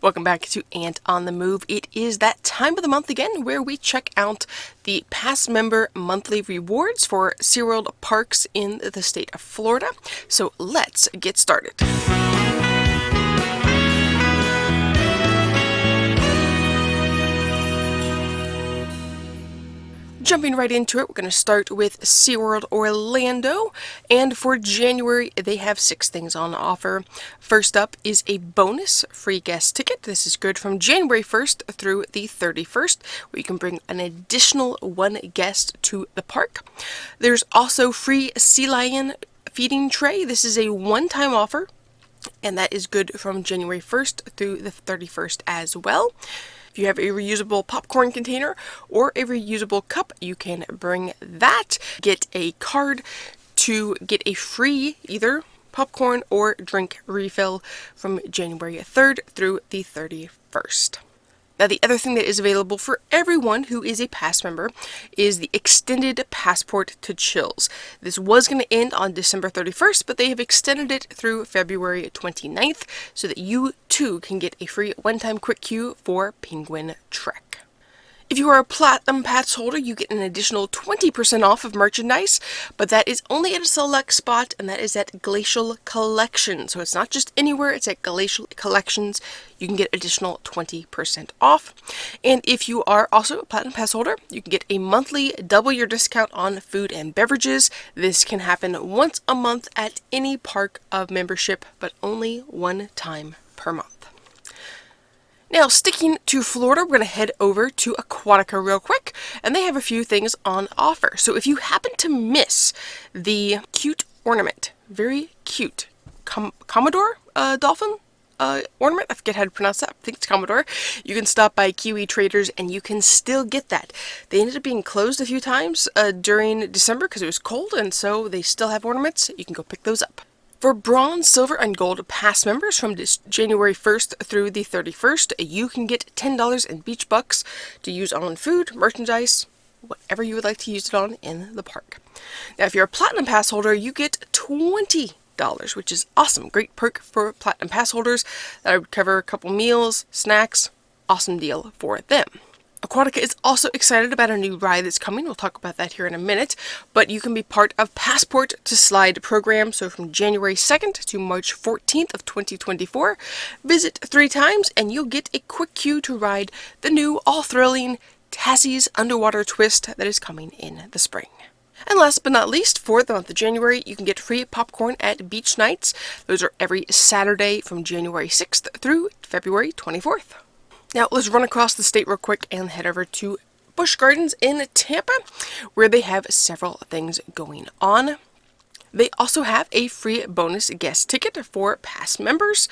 Welcome back to Ant on the Move. It is that time of the month again where we check out the Pass Member monthly rewards for SeaWorld parks in the state of Florida. So let's get started. Jumping right into it, we're going to start with SeaWorld Orlando, and for January they have 6 things on offer. First up is a bonus free guest ticket. This is good from January 1st through the 31st, where you can bring an additional 1 guest to the park. There's also free sea lion feeding tray. This is a one-time offer, and that is good from January 1st through the 31st as well. If you have a reusable popcorn container or a reusable cup, you can bring that. Get a card to get a free either popcorn or drink refill from January 3rd through the 31st. Now, the other thing that is available for everyone who is a pass member is the extended passport to Chills. This was going to end on December 31st, but they have extended it through February 29th so that you too can get a free one-time quick queue for Penguin Trek. If you are a Platinum Pass holder, you get an additional 20% off of merchandise, but that is only at a select spot, and that is at Glacial Collections. So it's not just anywhere, it's at Glacial Collections. You can get additional 20% off. And if you are also a Platinum Pass holder, you can get a monthly double your discount on food and beverages. This can happen once a month at any park of membership, but only one time per month. Now, sticking to Florida, we're going to head over to Aquatica real quick, and they have a few things on offer. So if you happen to miss the cute ornament, very cute Commodore dolphin ornament, I forget how to pronounce that, I think it's Commodore, you can stop by Kiwi Traders and you can still get that. They ended up being closed a few times during December because it was cold, and so they still have ornaments. You can go pick those up. For bronze, silver, and gold pass members from January 1st through the 31st, you can get $10 in beach bucks to use on food, merchandise, whatever you would like to use it on in the park. Now, if you're a Platinum Pass holder, you get $20, which is awesome. Great perk for Platinum Pass holders. That would cover a couple meals, snacks. Awesome deal for them. Aquatica is also excited about a new ride that's coming. We'll talk about that here in a minute, but you can be part of Passport to Slide program. So from January 2nd to March 14th of 2024, visit 3 times and you'll get a quick queue to ride the new all-thrilling Tassie's Underwater Twist that is coming in the spring. And last but not least, for the month of January, you can get free popcorn at beach nights. Those are every Saturday from January 6th through February 24th. Now, let's run across the state real quick and head over to Busch Gardens in Tampa, where they have several things going on. They also have a free bonus guest ticket for pass members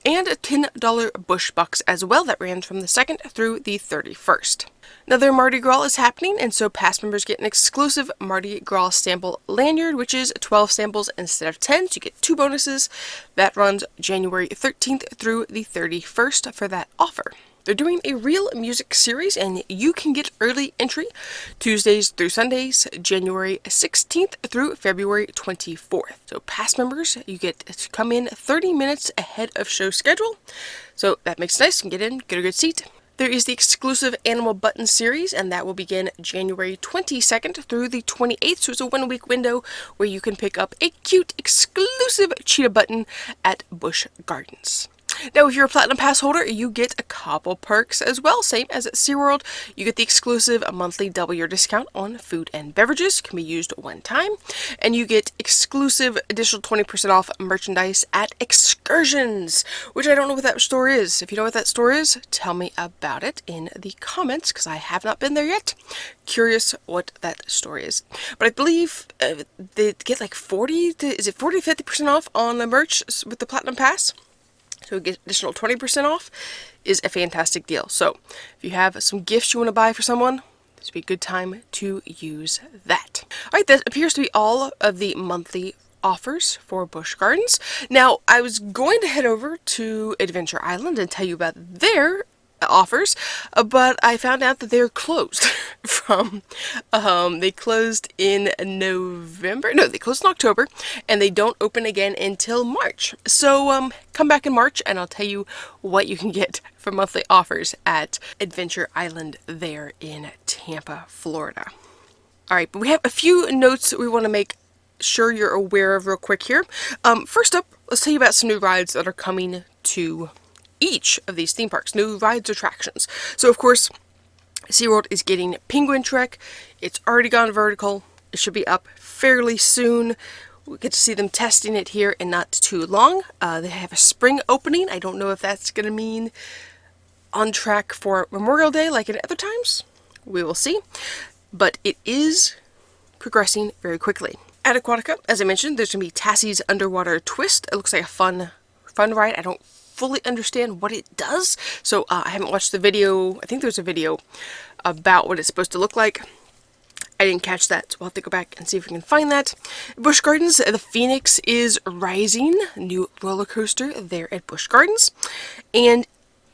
and a $10 Busch Bucks as well that ran from the 2nd through the 31st. Now, their Mardi Gras is happening, and so pass members get an exclusive Mardi Gras sample lanyard, which is 12 samples instead of 10, so you get 2 bonuses. That runs January 13th through the 31st for that offer. They're doing a real music series, and you can get early entry Tuesdays through Sundays, January 16th through February 24th. So pass members, you get to come in 30 minutes ahead of show schedule. So that makes it nice. You can get in, get a good seat. There is the exclusive Animal Button series, and that will begin January 22nd through the 28th. So it's a 1-week window where you can pick up a cute exclusive cheetah button at Busch Gardens. Now, if you're a Platinum Pass holder, you get a couple perks as well, same as at SeaWorld. You get the exclusive monthly double your discount on food and beverages, can be used one time, and you get exclusive additional 20% off merchandise at Excursions, which I don't know what that store is. If you know what that store is, tell me about it in the comments, because I have not been there yet. Curious what that store is. But I believe they get like 50% off on the merch with the Platinum Pass. So get additional 20% off is a fantastic deal. So if you have some gifts you want to buy for someone, this would be a good time to use that. All right, that appears to be all of the monthly offers for Busch Gardens. Now, I was going to head over to Adventure Island and tell you about their offers, but I found out that they're closed from, they closed in November, no, they closed in October, and they don't open again until March. So come back in March and I'll tell you what you can get for monthly offers at Adventure Island there in Tampa, Florida. Alright, but we have a few notes that we want to make sure you're aware of real quick here. First up, let's tell you about some new rides that are coming to each of these theme parks, new rides, attractions. So of course, SeaWorld is getting Penguin Trek. It's already gone vertical. It should be up fairly soon. We get to see them testing it here in not too long. They have a spring opening. I don't know if that's going to mean on track for Memorial Day like at other times. We will see. But it is progressing very quickly. At Aquatica, as I mentioned, there's going to be Tassie's Underwater Twist. It looks like a fun ride. I don't fully understand what it does, so I haven't watched the video. I think there's a video about what it's supposed to look like. I didn't catch that, so we'll have to go back and see if we can find that. Busch Gardens, the Phoenix is Rising, new roller coaster there at Busch Gardens. And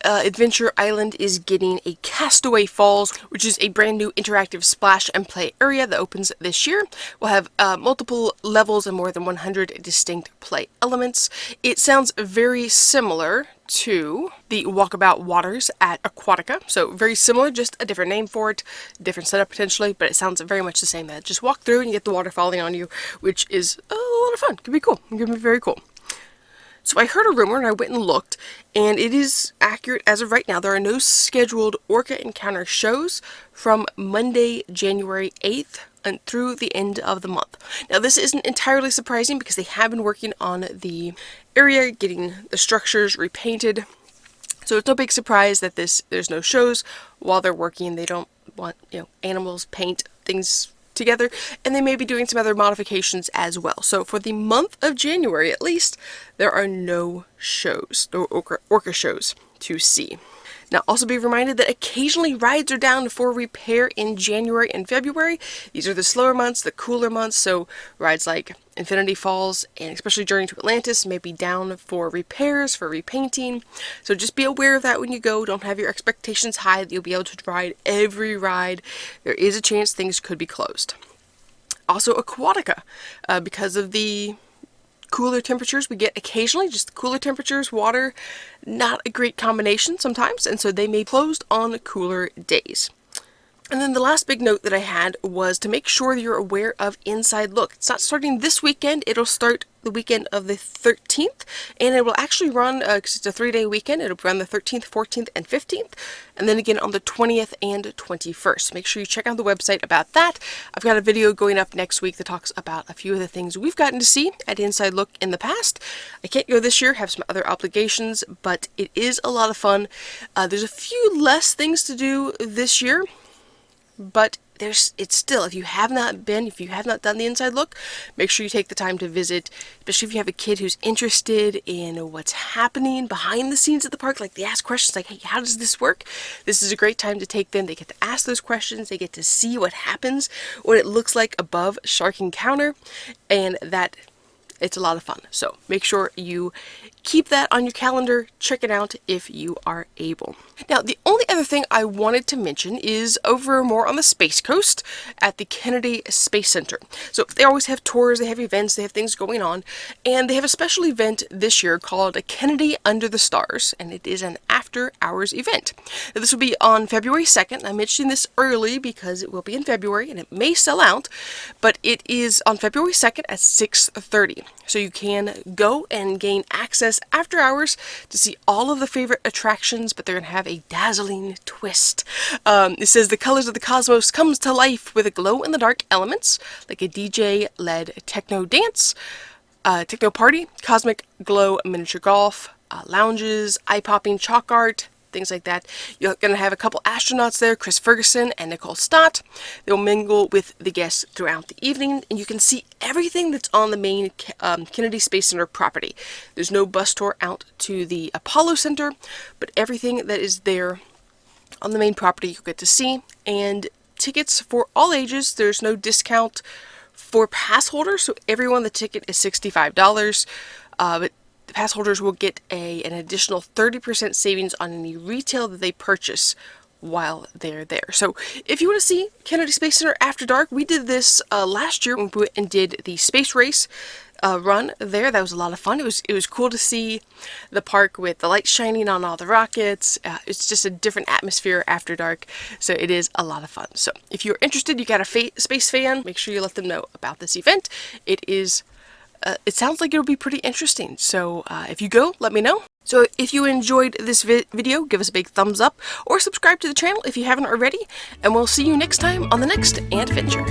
Adventure Island is getting a Castaway Falls, which is a brand new interactive splash and play area that opens this year. We'll have multiple levels and more than 100 distinct play elements. It sounds very similar to the Walkabout Waters at Aquatica. So very similar, just a different name for it, different setup potentially, but it sounds very much the same. That just walk through and you get the water falling on you, which is a lot of fun. Could be cool. Could be very cool. So I heard a rumor and I went and looked, and it is accurate as of right now. There are no scheduled Orca Encounter shows from Monday, January 8th and through the end of the month. Now this isn't entirely surprising because they have been working on the area, getting the structures repainted. So it's no big surprise that there's no shows while they're working. They don't want, animals, paint, things together, and they may be doing some other modifications as well. So for the month of January at least, there are no shows, no orca shows to see. Now also be reminded that occasionally rides are down for repair in January and February. These are the slower months, the cooler months, so rides like Infinity Falls and especially Journey to Atlantis may be down for repairs, for repainting. So just be aware of that when you go. Don't have your expectations high that you'll be able to ride every ride. There is a chance things could be closed. Also Aquatica, because of the cooler temperatures we get occasionally, just cooler temperatures, water, not a great combination sometimes, and so they may be closed on cooler days. And then the last big note that I had was to make sure that you're aware of Inside Look. It's not starting this weekend, it'll start the weekend of the 13th, and it will actually run, because it's a 3-day weekend, it'll run the 13th, 14th, and 15th, and then again on the 20th and 21st. Make sure you check out the website about that. I've got a video going up next week that talks about a few of the things we've gotten to see at Inside Look in the past. I can't go this year, have some other obligations, but it is a lot of fun. There's a few less things to do this year, but it's still, if you have not done the Inside Look, make sure you take the time to visit, especially if you have a kid who's interested in what's happening behind the scenes at the park. Like, they ask questions like, hey, how does this work? This is a great time to take them. They get to ask those questions. They get to see what happens, what it looks like above Shark Encounter, and that it's a lot of fun. So make sure you keep that on your calendar. Check it out if you are able. Now, the only other thing I wanted to mention is over more on the Space Coast at the Kennedy Space Center. So they always have tours, they have events, they have things going on, and they have a special event this year called Kennedy Under the Stars, and it is an after-hours event. Now, this will be on February 2nd. I'm mentioning this early because it will be in February and it may sell out, but it is on February 2nd at 6:30. So you can go and gain access after hours to see all of the favorite attractions, but they're going to have a dazzling twist. It says the colors of the cosmos comes to life with a glow-in-the-dark elements, like a DJ-led techno dance, techno party, cosmic glow miniature golf, lounges, eye-popping chalk art, things like that. You're going to have a couple astronauts there, Chris Ferguson and Nicole Stott. They'll mingle with the guests throughout the evening, and you can see everything that's on the main Kennedy Space Center property. There's no bus tour out to the Apollo Center, but everything that is there on the main property you'll get to see, and tickets for all ages. There's no discount for pass holders, so everyone, the ticket is $65, but the pass holders will get an additional 30% savings on any retail that they purchase while they're there. So if you want to see Kennedy Space Center after dark, we did this last year when we went and did the space race run there. That was a lot of fun. It was cool to see the park with the lights shining on all the rockets. It's just a different atmosphere after dark, so it is a lot of fun. So if you're interested, you got a space fan, make sure you let them know about this event. It sounds like it'll be pretty interesting, so if you go, let me know. So if you enjoyed this video, give us a big thumbs up or subscribe to the channel if you haven't already, and we'll see you next time on the next adventure.